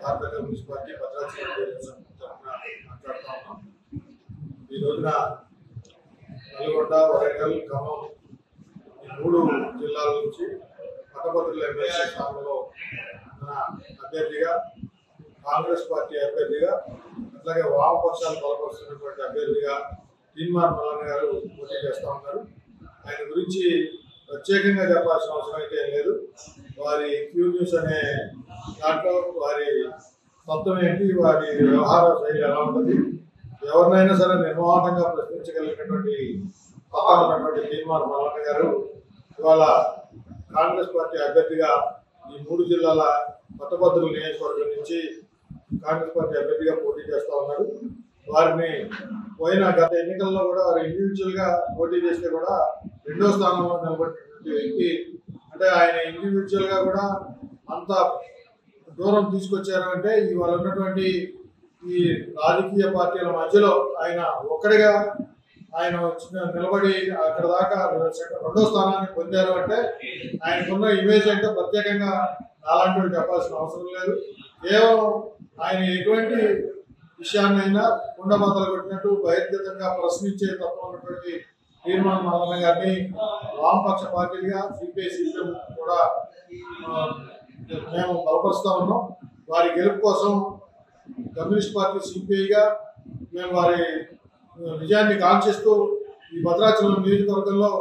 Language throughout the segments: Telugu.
భారత కమ్యూనిస్ట్ పార్టీ భద్రాచలం తరఫున మాట్లాడుతూ ఉన్నాం. ఈ రోజున నల్గొండ, వరంగల్, ఖమ్మం ఈ 3 జిల్లాల నుంచి పట్టభద్రుల ఎమ్మెల్సీ స్థానంలో మన అభ్యర్థిగా, కాంగ్రెస్ పార్టీ అభ్యర్థిగా, అట్లాగే వామపక్షాలు బలపరుస్తున్నటువంటి అభ్యర్థిగా తీన్మార్ మల్లన్న గారు పోటీ చేస్తూ ఉన్నారు. ఆయన గురించి ప్రత్యేకంగా చెప్పాల్సిన అవసరం అయితే లేదు. వారి క్యూ న్యూస్ అనే దాంట్లో వారి తత్వం ఏంటి, వారి వ్యవహార శైలి ఎలా ఉంటుంది, ఎవరినైనా సరే నిర్మోహంగా ప్రశ్నించగలిగినటువంటి పక్కన ఉన్నటువంటి తీన్మార్ మల్లన్న గారు ఇవాళ కాంగ్రెస్ పార్టీ అభ్యర్థిగా ఈ 3 జిల్లాల పట్టభద్రుల నియోజకవర్గం నుంచి కాంగ్రెస్ పార్టీ అభ్యర్థిగా పోటీ చేస్తూ ఉన్నారు. వారిని పోయిన గత ఎన్నికల్లో కూడా వారు ఇండివిజువల్గా పోటీ చేస్తే కూడా 2వ స్థానంలో నిలబడినటువంటి వ్యక్తి. అంటే ఆయన ఇండివిజువల్గా కూడా అంత దూరం తీసుకొచ్చారు అంటే ఇవాళ ఉన్నటువంటి ఈ రాజకీయ పార్టీల మధ్యలో ఆయన ఒక్కడిగా ఆయన నిలబడి అక్కడ దాకా 2వ స్థానాన్ని పొందారు అంటే ఆయనకున్న ఇమేజ్ అంటే ప్రత్యేకంగా అలాంటివి చెప్పాల్సిన అవసరం లేదు. కేవలం ఆయన ఎటువంటి విషయాన్నైనా కుండబద్దలు కొట్టినట్టు బహిర్గతంగా ప్రశ్నించే తత్వం ఉన్నటువంటి తీన్మార్ మల్లన్న గారిని వామపక్ష పార్టీలుగా సిపిఐ సిపిఎం కూడా మేము బలపరుస్తూ ఉన్నాం. వారి గెలుపు కోసం కమ్యూనిస్ట్ పార్టీ సిపిఐగా మేము వారి విజయాన్ని కాంక్షిస్తూ ఈ భద్రాచలం నియోజకవర్గంలో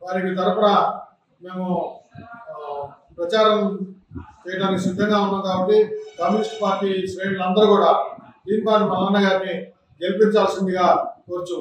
వారికి తరపున మేము ప్రచారం చేయడానికి సిద్ధంగా ఉన్నాం. కాబట్టి కమ్యూనిస్ట్ పార్టీ శ్రేణులందరూ కూడా తీన్మార్ మల్లన్న గారిని గెలిపించాల్సిందిగా కోరుచు.